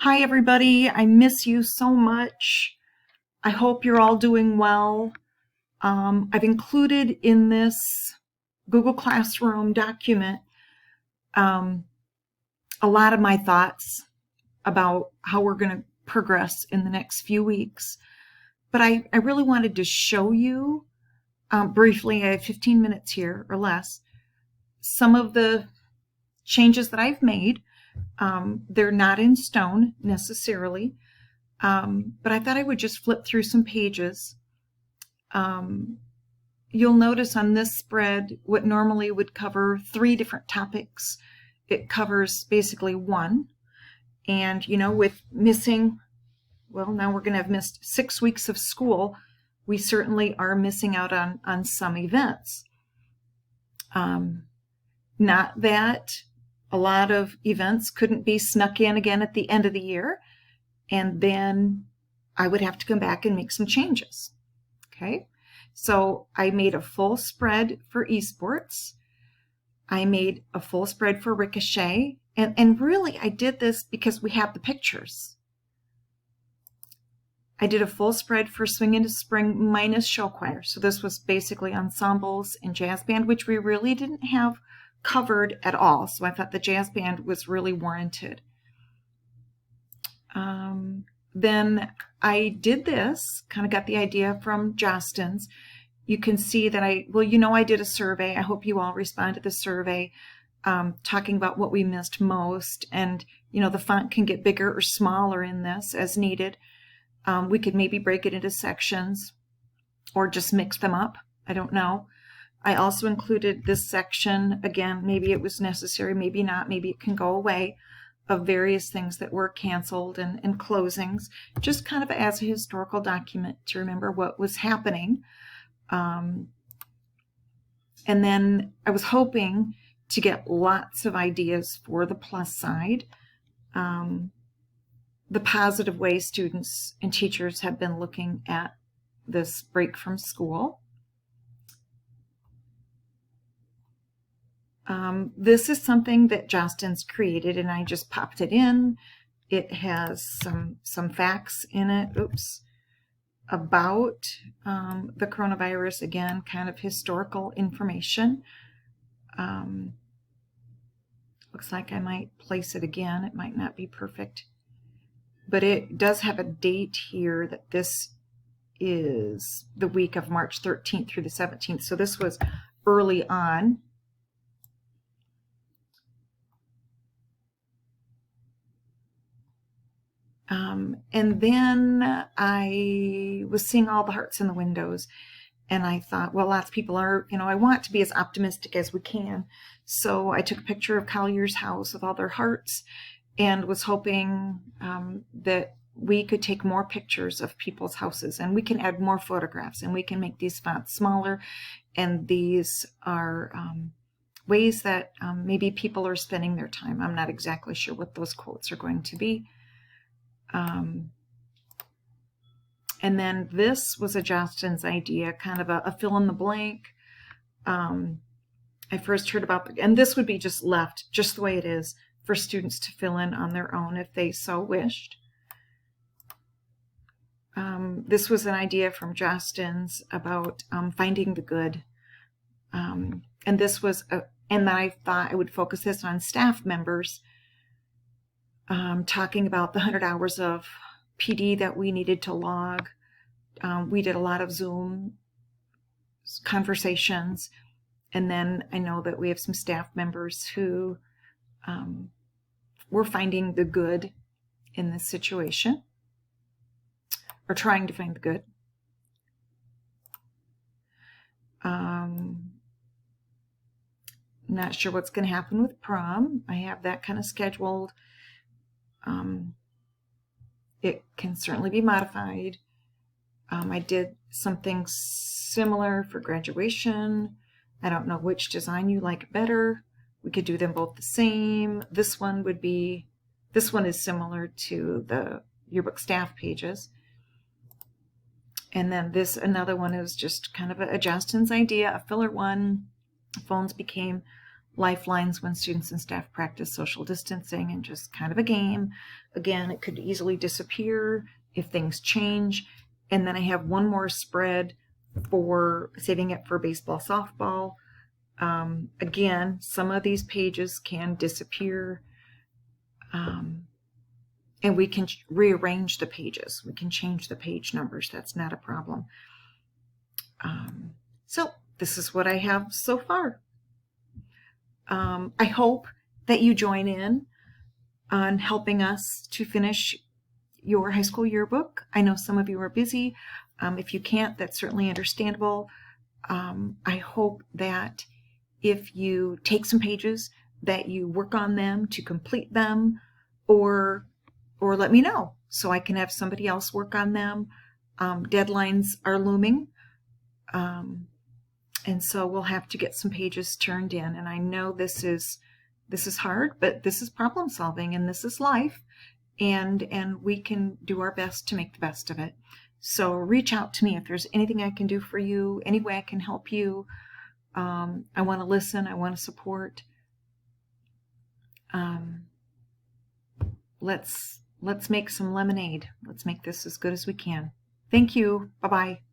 Hi, everybody. I miss you so much. I hope you're all doing well. I've included in this Google Classroom document um, a lot of my thoughts about how we're going to progress in the next few weeks. But I really wanted to show you briefly, I have 15 minutes here or less, some of the changes that I've made. They're not in stone necessarily. But I thought I would just flip through some pages. You'll notice on this spread, what normally would cover 3 different topics, it covers basically 1. And, with missing, well, now we're going to have missed 6 weeks of school, we certainly are missing out on some events. Not that a lot of events couldn't be snuck in again at the end of the year, and then I would have to come back and make some changes. Okay, so I made a full spread for esports. I made a full spread for Ricochet, and really I did this because we have the pictures. I did a full spread for Swing into Spring minus show choir. So this was basically ensembles and jazz band, which we really didn't have covered at all. So I thought the jazz band was really warranted. Then I did this, kind of got the idea from Justin's. You can see that I did a survey. I hope you all respond to the survey, talking about what we missed most. And, the font can get bigger or smaller in this as needed. We could maybe break it into sections or just mix them up. I don't know. I also included this section. Again, maybe it was necessary, maybe not, maybe it can go away, of various things that were canceled and closings, just kind of as a historical document to remember what was happening. And then I was hoping to get lots of ideas for the plus side, the positive way students and teachers have been looking at this break from school. This is something that Justin's created, and I just popped it in. It has some facts in it, about the coronavirus. Again, kind of historical information. Looks like I might place it again. It might not be perfect. But it does have a date here that this is the week of March 13th through the 17th. So this was early on. And then I was seeing all the hearts in the windows, and I thought, well, lots of people are, I want to be as optimistic as we can. So I took a picture of Collier's house with all their hearts and was hoping that we could take more pictures of people's houses, and we can add more photographs, and we can make these fonts smaller. And these are ways that maybe people are spending their time. I'm not exactly sure what those quotes are going to be. And then this was a Justin's idea, kind of a fill in the blank. I first heard about, and this would be just left just the way it is for students to fill in on their own if they so wished. This was an idea from Justin's about finding the good. And this was, and I thought I would focus this on staff members, talking about the 100 hours of PD that we needed to log. We did a lot of Zoom conversations, and then I know that we have some staff members who were finding the good in this situation, or trying to find the good. Not sure what's going to happen with prom. I have that kind of scheduled. It can certainly be modified. I did something similar for graduation. I don't know which design you like better. We could do them both the same. This one is similar to the yearbook staff pages. And then another one is just kind of a Justin's idea, a filler one. Phones became lifelines when students and staff practice social distancing, and just kind of a game. Again, it could easily disappear if things change. And then I have one more spread for saving it for baseball, softball. Again, some of these pages can disappear, and we can rearrange the pages. We can change the page numbers. That's not a problem. So this is what I have so far. I hope that you join in on helping us to finish your high school yearbook. I know some of you are busy. If you can't, that's certainly understandable. I hope that if you take some pages, that you work on them to complete them, or let me know so I can have somebody else work on them. Deadlines are looming. And so we'll have to get some pages turned in. And I know this is hard, but this is problem solving, and this is life. And we can do our best to make the best of it. So reach out to me if there's anything I can do for you, any way I can help you. I want to listen. I want to support. Let's make some lemonade. Let's make this as good as we can. Thank you. Bye-bye.